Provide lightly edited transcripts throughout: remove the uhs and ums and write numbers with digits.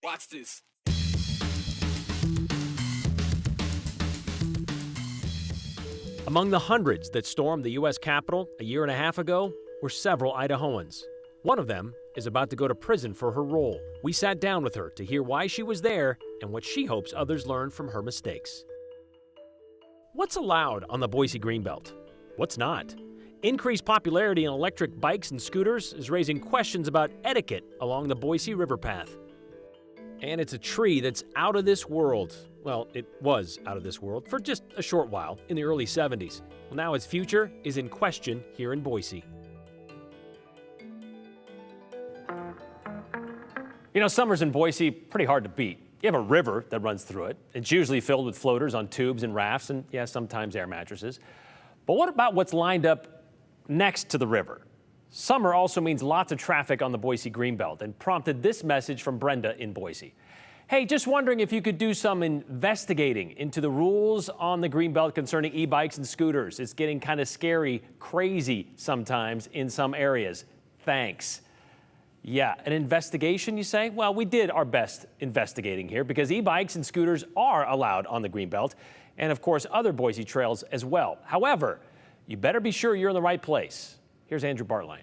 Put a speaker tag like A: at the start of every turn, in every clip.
A: Watch this.
B: Among the hundreds that stormed the U.S. Capitol a year and a half ago were several Idahoans. One of them is about to go to prison for her role. We sat down with her to hear why she was there and what she hopes others learn from her mistakes. What's allowed on the Boise Greenbelt? What's not? Increased popularity in electric bikes and scooters is raising questions about etiquette along the Boise River path. And it's a tree that's out of this world. Well, it was out of this world for just a short while in the early 70s. Well, now its future is in question here in Boise. You know, summers in Boise, pretty hard to beat. You have a river that runs through it. It's usually filled with floaters on tubes and rafts and, yeah, sometimes air mattresses. But what about what's lined up next to the river? Summer also means lots of traffic on the Boise Greenbelt and prompted this message from Brenda in Boise. Hey, just wondering if you could do some investigating into the rules on the Greenbelt concerning e-bikes and scooters. It's getting kind of scary, crazy sometimes in some areas. Thanks. Yeah, an investigation, you say? Well, we did our best investigating here because e-bikes and scooters are allowed on the Greenbelt and, of course, other Boise trails as well. However, you better be sure you're in the right place. Here's Andrew Bartline.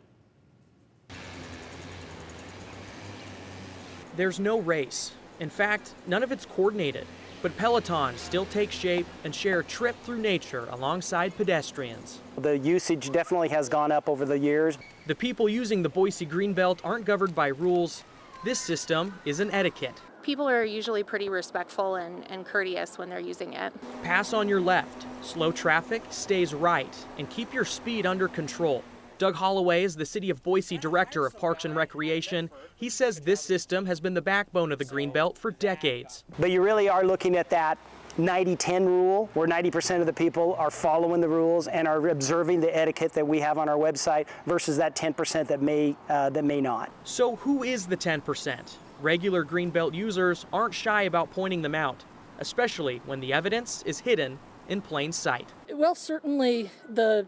C: There's no race. In fact, none of it's coordinated. But pelotons still take shape and share a trip through nature alongside pedestrians.
D: The usage definitely has gone up over the years.
C: The people using the Boise Greenbelt aren't governed by rules. This system is an etiquette.
E: People are usually pretty respectful and courteous when they're using it.
C: Pass on your left, slow traffic stays right, and keep your speed under control. Doug Holloway is the City of Boise Director of Parks and Recreation. He says this system has been the backbone of the Greenbelt for decades.
D: But you really are looking at that 90-10 rule, where 90% of the people are following the rules and are observing the etiquette that we have on our website versus that 10% that may not.
C: So who is the 10%? Regular Greenbelt users aren't shy about pointing them out, especially when the evidence is hidden in plain sight.
F: Well, certainly the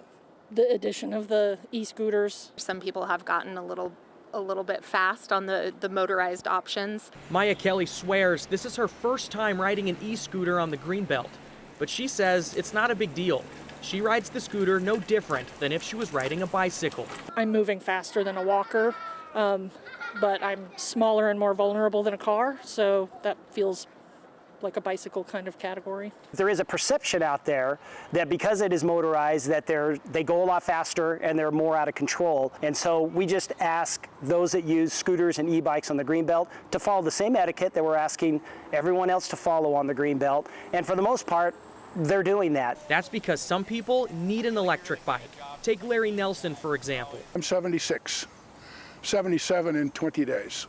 F: addition of the e-scooters.
E: Some people have gotten a little bit fast on the motorized options.
C: Maya Kelly swears this is her first time riding an e-scooter on the Greenbelt, but she says it's not a big deal. She rides the scooter no different than if she was riding a bicycle.
F: I'm moving faster than a walker, but I'm smaller and more vulnerable than a car, so that feels like a bicycle kind of category.
D: There is a perception out there that because it is motorized that they go a lot faster and they're more out of control. And so we just ask those that use scooters and e-bikes on the Greenbelt to follow the same etiquette that we're asking everyone else to follow on the Greenbelt. And for the most part, they're doing that.
C: That's because some people need an electric bike. Take Larry Nelson, for example.
G: I'm 76, 77 in 20 days.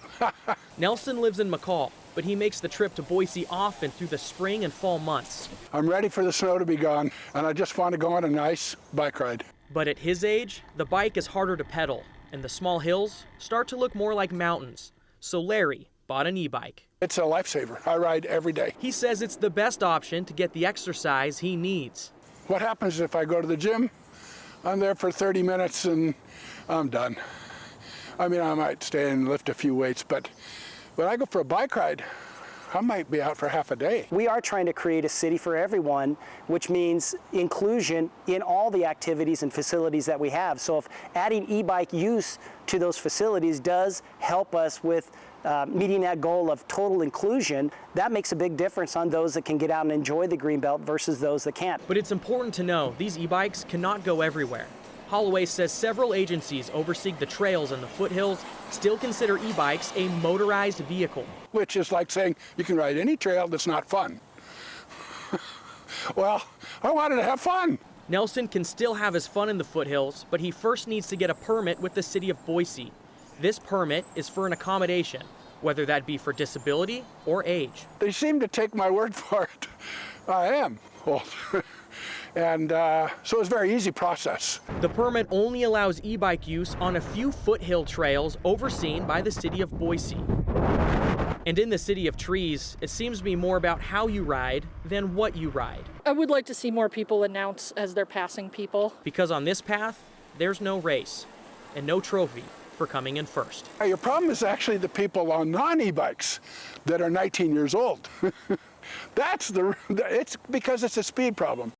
C: Nelson lives in McCall, but he makes the trip to Boise often through the spring and fall months.
G: I'm ready for the snow to be gone, and I just want to go on a nice bike ride.
C: But at his age, the bike is harder to pedal, and the small hills start to look more like mountains. So Larry bought an e-bike.
G: It's a lifesaver. I ride every day.
C: He says it's the best option to get the exercise he needs.
G: What happens if I go to the gym? I'm there for 30 minutes and I'm done. I mean, I might stay and lift a few weights, but when I go for a bike ride, I might be out for half a day.
D: We are trying to create a city for everyone, which means inclusion in all the activities and facilities that we have. So if adding e-bike use to those facilities does help us with meeting that goal of total inclusion, that makes a big difference on those that can get out and enjoy the Greenbelt versus those that can't.
C: But it's important to know these e-bikes cannot go everywhere. Holloway says several agencies overseeing the trails and the foothills still consider e-bikes a motorized vehicle.
G: Which is like saying you can ride any trail that's not fun. Well, I wanted to have fun.
C: Nelson can still have his fun in the foothills, but he first needs to get a permit with the city of Boise. This permit is for an accommodation, whether that be for disability or age.
G: They seem to take my word for it. I am old. And so it's a very easy process.
C: The permit only allows e-bike use on a few foothill trails overseen by the city of Boise. And in the city of trees, it seems to be more about how you ride than what you ride.
F: I would like to see more people announce as they're passing people.
C: Because on this path, there's no race and no trophy for coming in first.
G: Your problem is actually the people on non-e-bikes that are 19 years old. It's because it's a speed problem.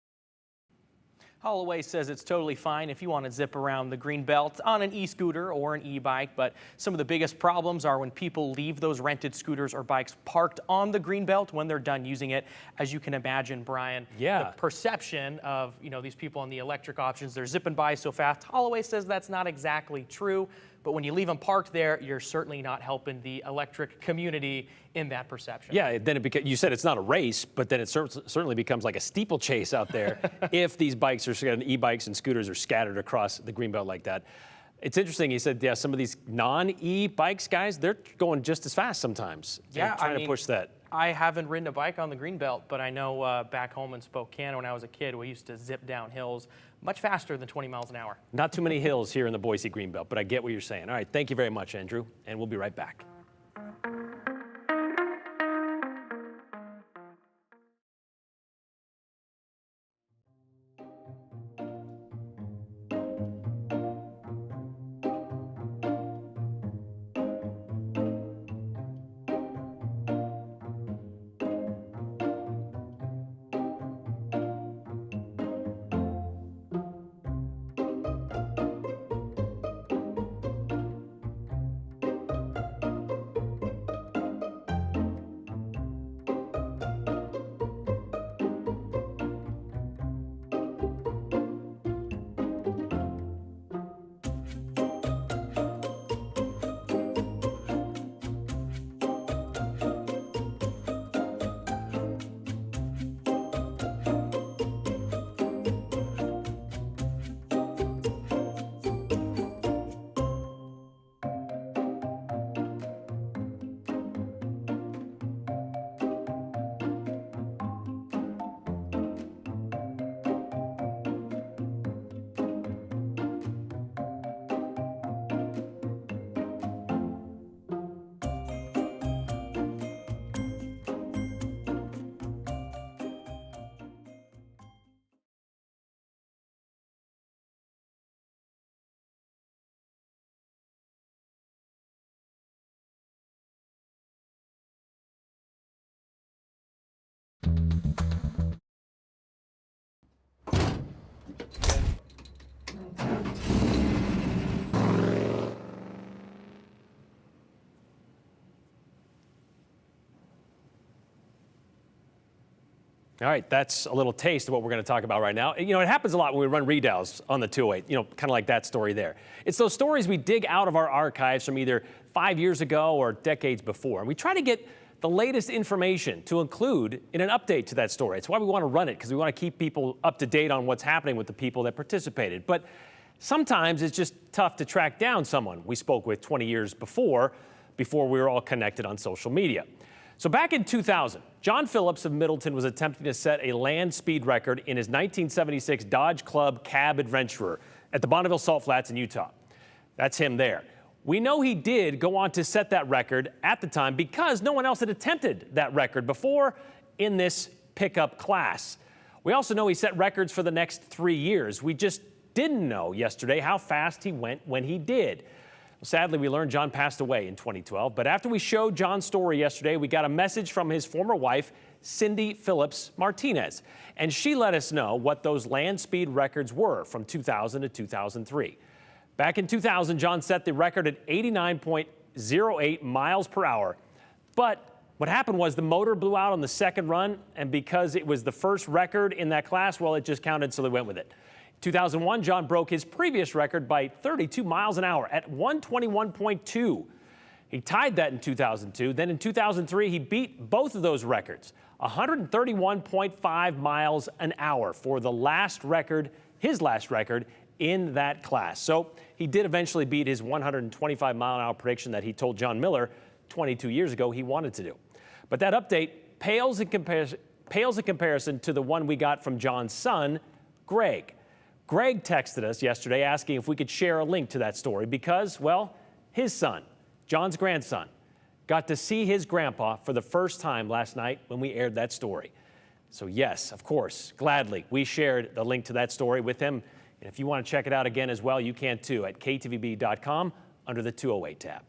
C: Holloway says it's totally fine if you want to zip around the Greenbelt on an e-scooter or an e-bike, but some of the biggest problems are when people leave those rented scooters or bikes parked on the Greenbelt when they're done using it. As you can imagine, Brian, the perception of, these people on the electric options, they're zipping by so fast. Holloway says that's not exactly true, but when you leave them parked there, you're certainly not helping the electric community in that perception.
B: Yeah, then you said it's not a race, but then it certainly becomes like a steeplechase out there if these bikes e-bikes and scooters are scattered across the Greenbelt like that. It's interesting. He said, some of these non-e-bikes guys, they're going just as fast sometimes.
C: Yeah,
B: trying to push that.
C: I haven't ridden a bike on the Greenbelt, but I know back home in Spokane when I was a kid, we used to zip down hills much faster than 20 miles an hour.
B: Not too many hills here in the Boise Greenbelt, but I get what you're saying. All right, thank you very much, Andrew, and we'll be right back. All right, that's a little taste of what we're going to talk about right now. It happens a lot when we run readows on the 208, kind of like that story there. It's those stories we dig out of our archives from either 5 years ago or decades before. And we try to get the latest information to include in an update to that story. It's why we want to run it, because we want to keep people up to date on what's happening with the people that participated. But sometimes it's just tough to track down someone we spoke with 20 years before we were all connected on social media. So back in 2000, John Phillips of Middleton was attempting to set a land speed record in his 1976 Dodge Club Cab Adventurer at the Bonneville Salt Flats in Utah. That's him there. We know he did go on to set that record at the time because no one else had attempted that record before in this pickup class. We also know he set records for the next 3 years. We just didn't know yesterday how fast he went when he did. Sadly, we learned John passed away in 2012, but after we showed John's story yesterday, we got a message from his former wife, Cindy Phillips Martinez, and she let us know what those land speed records were from 2000 to 2003. Back in 2000, John set the record at 89.08 miles per hour, but what happened was the motor blew out on the second run, and because it was the first record in that class, well, it just counted, so they went with it. 2001, John broke his previous record by 32 miles an hour at 121.2. He tied that in 2002. Then in 2003, he beat both of those records, 131.5 miles an hour for the last record, his last record in that class. So he did eventually beat his 125 mile an hour prediction that he told John Miller 22 years ago he wanted to do. But that update pales in comparison to the one we got from John's son, Greg. Greg texted us yesterday asking if we could share a link to that story because, well, his son, John's grandson, got to see his grandpa for the first time last night when we aired that story. So yes, of course, gladly, we shared the link to that story with him. And if you want to check it out again as well, you can too at ktvb.com under the 208 tab.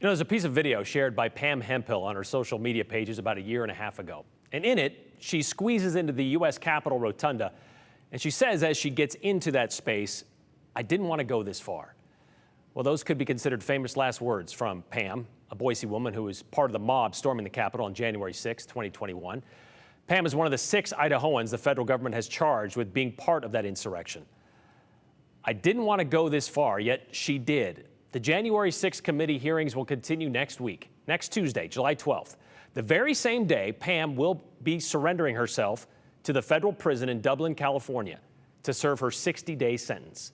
B: You know, there's a piece of video shared by Pam Hemphill on her social media pages about a year and a half ago. And in it, she squeezes into the U.S. Capitol Rotunda, and she says as she gets into that space, "I didn't want to go this far." Well, those could be considered famous last words from Pam, a Boise woman who was part of the mob storming the Capitol on January 6, 2021. Pam is one of the 6 Idahoans the federal government has charged with being part of that insurrection. I didn't want to go this far, yet she did. The January 6th committee hearings will continue next week, next Tuesday, July 12th. The very same day, Pam will be surrendering herself to the federal prison in Dublin, California, to serve her 60-day sentence.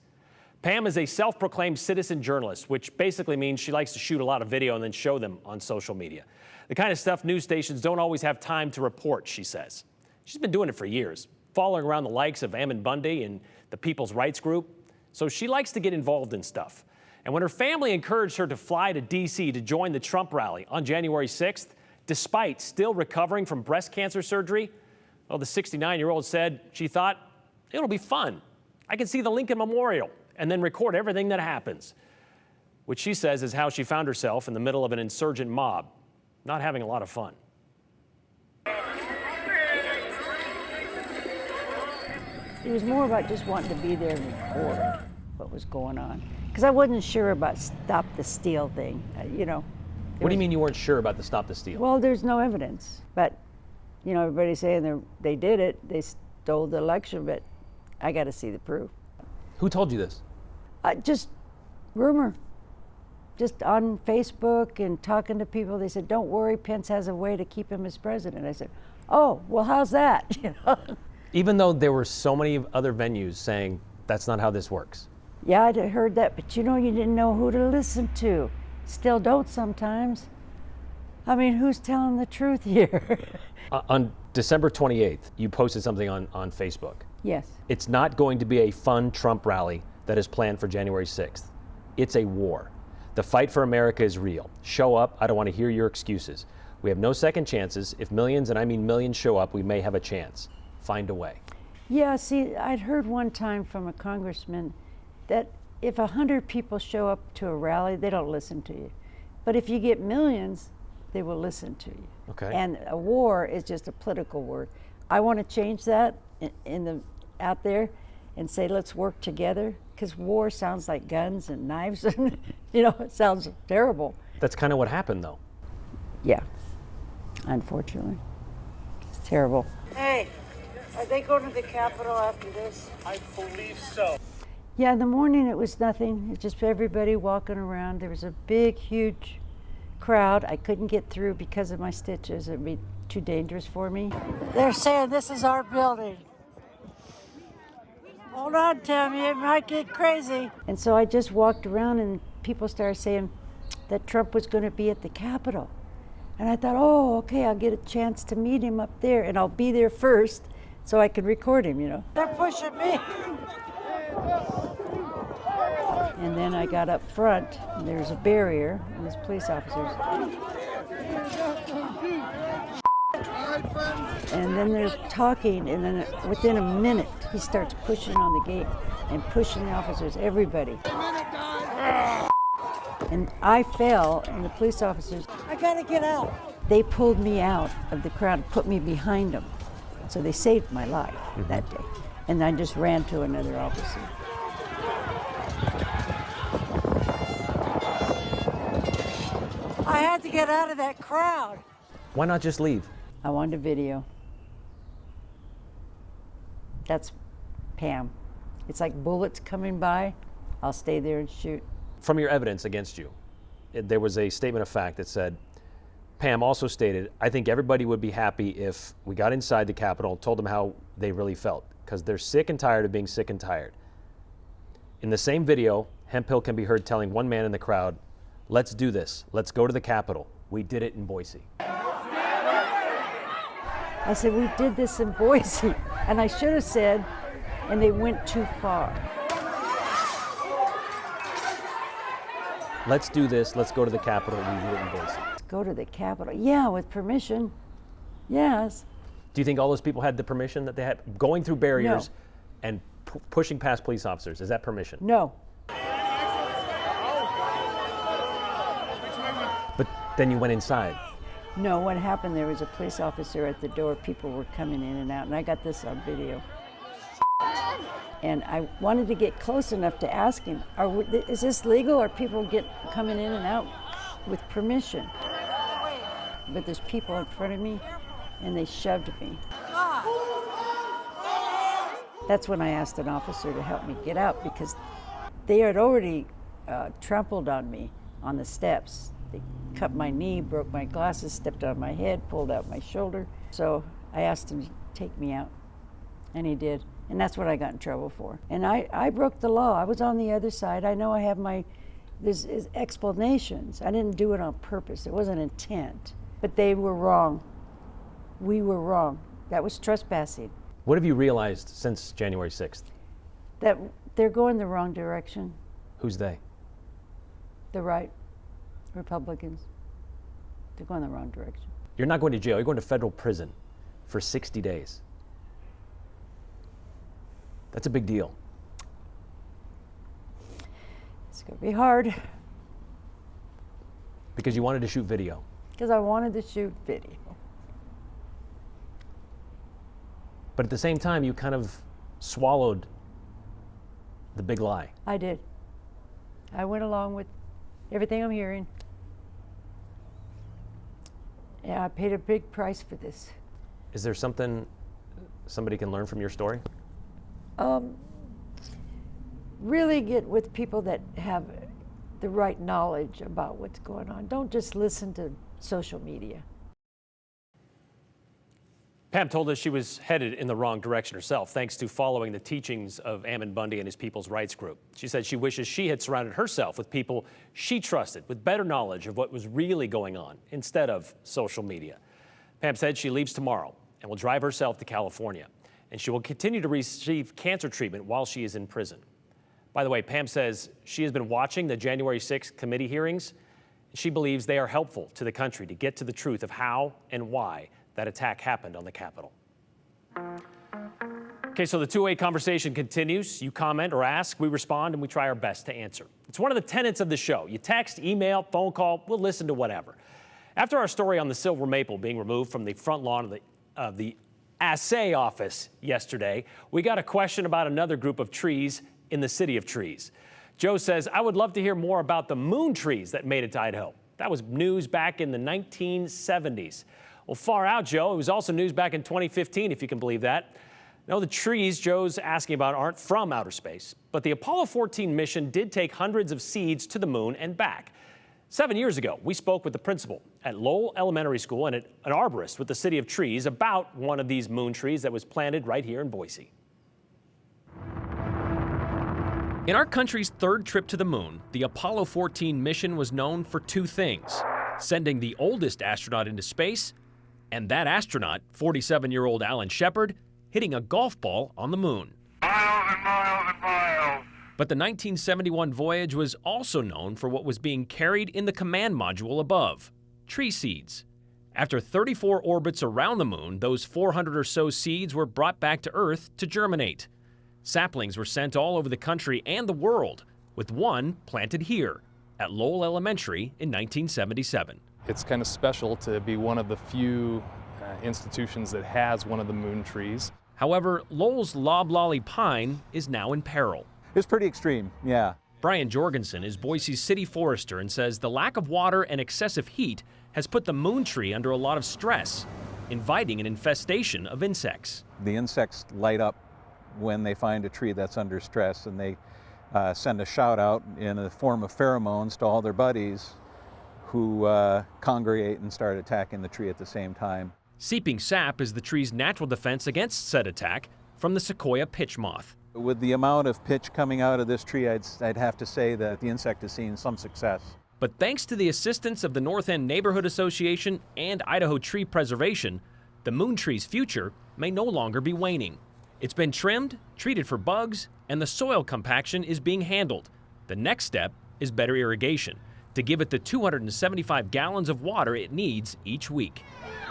B: Pam is a self-proclaimed citizen journalist, which basically means she likes to shoot a lot of video and then show them on social media. The kind of stuff news stations don't always have time to report, she says. She's been doing it for years, following around the likes of Ammon Bundy and the People's Rights Group. So she likes to get involved in stuff. And when her family encouraged her to fly to D.C. to join the Trump rally on January 6th, despite still recovering from breast cancer surgery, well, the 69-year-old said she thought, it'll be fun. I can see the Lincoln Memorial and then record everything that happens, which she says is how she found herself in the middle of an insurgent mob, not having a lot of fun.
H: It was more about just wanting to be there and record what was going on. Because I wasn't sure about Stop the Steal thing, you know.
B: What do you mean you weren't sure about the Stop the Steal?
H: Well, there's no evidence. But, you know, everybody's saying they did it, they stole the election, but I got to see the proof.
B: Who told you this?
H: Just rumor. Just on Facebook and talking to people, they said, don't worry, Pence has a way to keep him as president. I said, oh, well, how's that? You know?
B: Even though there were so many other venues saying that's not how this works.
H: Yeah, I'd heard that, but you know, you didn't know who to listen to. Still don't sometimes. I mean, who's telling the truth here?
B: On December 28th, you posted something on Facebook.
H: Yes.
B: It's not going to be a fun Trump rally that is planned for January 6th. It's a war. The fight for America is real. Show up. I don't want to hear your excuses. We have no second chances. If millions, and I mean millions, show up, we may have a chance. Find a way.
H: Yeah, see, I'd heard one time from a congressman that if 100 people show up to a rally, they don't listen to you. But if you get millions, they will listen to you.
B: Okay.
H: And a war is just a political word. I want to change that out there and say, let's work together, because war sounds like guns and knives, and it sounds terrible.
B: That's kind of what happened, though.
H: Yeah, unfortunately. It's terrible. Hey, are they going to the Capitol after this?
I: I believe so.
H: Yeah, in the morning it was nothing. It's just everybody walking around. There was a big, huge crowd. I couldn't get through because of my stitches. It'd be too dangerous for me. They're saying this is our building. Hold on, Tammy, it might get crazy. And so I just walked around and people started saying that Trump was going to be at the Capitol. And I thought, oh, okay, I'll get a chance to meet him up there, and I'll be there first so I can record him, They're pushing me. And then I got up front, and there's a barrier, and there's police officers. And then they're talking, and then within a minute, he starts pushing on the gate and pushing the officers, everybody. And I fell, and the police officers, I gotta get out. They pulled me out of the crowd and put me behind them. So they saved my life that day. And I just ran to another officer. I had to get out of that crowd.
B: Why not just leave?
H: I wanted a video. That's Pam. It's like bullets coming by. I'll stay there and shoot.
B: From your evidence against you, there was a statement of fact that said, Pam also stated, I think everybody would be happy if we got inside the Capitol, told them how they really felt, because they're sick and tired of being sick and tired. In the same video, Hemphill can be heard telling one man in the crowd, let's do this. Let's go to the Capitol. We did it in Boise.
H: I said, we did this in Boise. And I should have said, and they went too far.
B: Let's do this. Let's go to the Capitol. We did it in Boise.
H: Let's go to the Capitol. Yeah, with permission. Yes.
B: Do you think all those people had the permission that they had? Going through barriers and pushing past police officers, is that permission?
H: No.
B: But then you went inside.
H: No, what happened, there was a police officer at the door. People were coming in and out, and I got this on video. And I wanted to get close enough to ask him, is this legal? Are people coming in and out with permission? But there's people in front of me, and they shoved me. That's when I asked an officer to help me get out, because they had already trampled on me on the steps. They cut my knee, broke my glasses, stepped on my head, pulled out my shoulder. So I asked him to take me out, and he did. And that's what I got in trouble for. And I broke the law. I was on the other side. I know I have there's explanations. I didn't do it on purpose. It wasn't intent. But they were wrong. We were wrong. That was trespassing.
B: What have you realized since January 6th?
H: That they're going the wrong direction.
B: Who's they?
H: The right, Republicans. They're going the wrong direction.
B: You're not going to jail. You're going to federal prison for 60 days. That's a big deal.
H: It's going to be hard.
B: Because you wanted to shoot video.
H: Because I wanted to shoot video.
B: But at the same time, you kind of swallowed the big lie.
H: I did. I went along with everything I'm hearing. Yeah, I paid a big price for this.
B: Is there something somebody can learn from your story?
H: Really get with people that have the right knowledge about what's going on. Don't just listen to social media.
B: Pam told us she was headed in the wrong direction herself, thanks to following the teachings of Ammon Bundy and his People's Rights Group. She said she wishes she had surrounded herself with people she trusted, with better knowledge of what was really going on, instead of social media. Pam said she leaves tomorrow and will drive herself to California, and she will continue to receive cancer treatment while she is in prison. By the way, Pam says she has been watching the January 6th committee hearings. She believes they are helpful to the country to get to the truth of how and why that attack happened on the Capitol. Okay, so the two-way conversation continues. You comment or ask, we respond, and we try our best to answer. It's one of the tenets of the show. You text, email, phone call, we'll listen to whatever. After our story on the silver maple being removed from the front lawn of the assay office yesterday, we got a question about another group of trees in the city of trees. Joe says, I would love to hear more about the moon trees that made it to Idaho. That was news back in the 1970s. Well, far out, Joe. It was also news back in 2015, if you can believe that. No, the trees Joe's asking about aren't from outer space, but the Apollo 14 mission did take hundreds of seeds to the moon and back. 7 years ago, we spoke with the principal at Lowell Elementary School and an arborist with the City of Trees about one of these moon trees that was planted right here in Boise.
C: In our country's third trip to the moon, the Apollo 14 mission was known for two things: sending the oldest astronaut into space, and that astronaut, 47-year-old Alan Shepard, hitting a golf ball on the moon.
I: Miles and miles and miles.
C: But the 1971 voyage was also known for what was being carried in the command module above: tree seeds. After 34 orbits around the moon, those 400 or so seeds were brought back to Earth to germinate. Saplings were sent all over the country and the world, with one planted here at Lowell Elementary in 1977.
J: It's kind of special to be one of the few institutions that has one of the moon trees.
C: However, Lowell's loblolly pine is now in peril.
K: It's pretty extreme, yeah.
C: Brian Jorgensen is Boise's city forester and says the lack of water and excessive heat has put the moon tree under a lot of stress, inviting an infestation of insects.
K: The insects light up when they find a tree that's under stress, and they send a shout out in the form of pheromones to all their buddies who congregate and start attacking the tree at the same time.
C: Seeping sap is the tree's natural defense against said attack from the sequoia pitch moth.
K: With the amount of pitch coming out of this tree, I'd have to say that the insect has seen some success.
C: But thanks to the assistance of the North End Neighborhood Association and Idaho Tree Preservation, the moon tree's future may no longer be waning. It's been trimmed, treated for bugs, and the soil compaction is being handled. The next step is better irrigation to give it the 275 gallons of water it needs each week,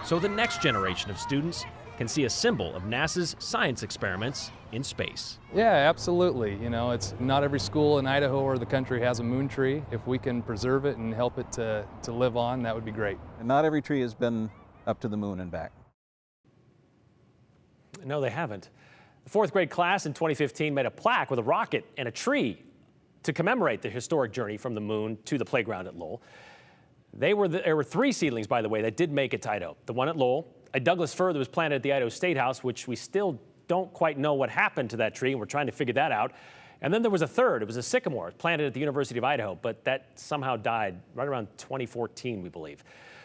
C: so the next generation of students can see a symbol of NASA's science experiments in space.
J: Yeah, absolutely. You know, it's not every school in Idaho or the country has a moon tree. If we can preserve it and help it to live on, that would be great.
K: And not every tree has been up to the moon and back.
B: No, they haven't. The fourth grade class in 2015 made a plaque with a rocket and a tree to commemorate the historic journey from the moon to the playground at Lowell. There were three seedlings, by the way, that did make it to Idaho. The one at Lowell, a Douglas fir that was planted at the Idaho State House, which we still don't quite know what happened to that tree, and we're trying to figure that out. And then there was a third. It was a sycamore planted at the University of Idaho, but that somehow died right around 2014, we believe.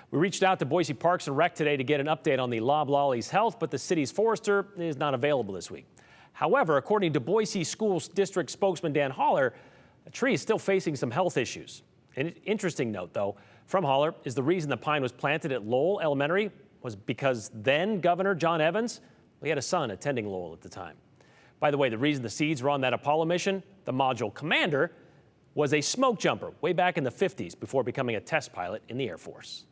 B: We reached out to Boise Parks and Rec today to get an update on the loblolly's health, but the city's forester is not available this week. However, according to Boise School District spokesman Dan Holler, the tree is still facing some health issues. An interesting note, though, from Holler is the reason the pine was planted at Lowell Elementary was because then Governor John Evans, he had a son attending Lowell at the time. By the way, the reason the seeds were on that Apollo mission, the module commander, was a smoke jumper way back in the 50s before becoming a test pilot in the Air Force.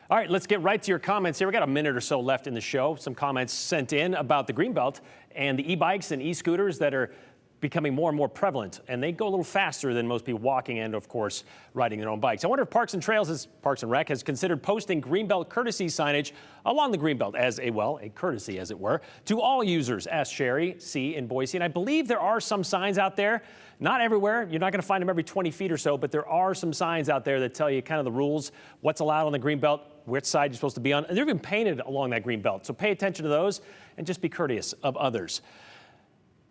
B: All right, let's get right to your comments here. We got a minute or so left in the show. Some comments sent in about the Greenbelt and the e-bikes and e-scooters that are becoming more and more prevalent, and they go a little faster than most people walking and, of course, riding their own bikes. I wonder if Parks and Rec has considered posting Greenbelt courtesy signage along the Greenbelt as a courtesy, as it were, to all users, asked Sherry C. in Boise. And I believe there are some signs out there, not everywhere. You're not going to find them every 20 feet or so, but there are some signs out there that tell you kind of the rules, what's allowed on the Greenbelt, which side you're supposed to be on. And they're even painted along that Greenbelt. So pay attention to those and just be courteous of others.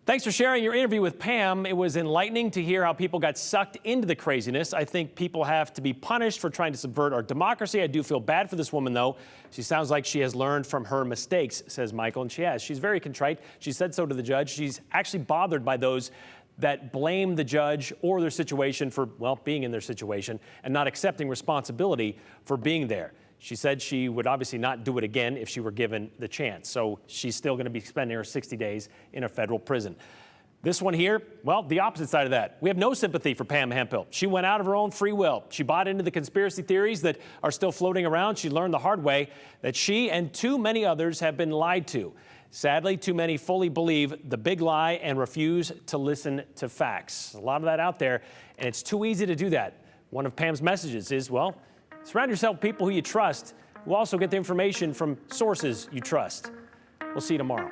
B: Thanks for sharing your interview with Pam. It was enlightening to hear how people got sucked into the craziness. I think people have to be punished for trying to subvert our democracy. I do feel bad for this woman, though. She sounds like she has learned from her mistakes, says Michael, and she has. She's very contrite. She said so to the judge. She's actually bothered by those that blame the judge or their situation for, well, being in their situation and not accepting responsibility for being there. She said she would obviously not do it again if she were given the chance. So she's still going to be spending her 60 days in a federal prison. This one here, well, the opposite side of that. We have no sympathy for Pam Hemphill. She went out of her own free will. She bought into the conspiracy theories that are still floating around. She learned the hard way that she and too many others have been lied to. Sadly, too many fully believe the big lie and refuse to listen to facts. A lot of that out there, and it's too easy to do that. One of Pam's messages is, well, surround yourself with people who you trust, who also get the information from sources you trust. We'll see you tomorrow.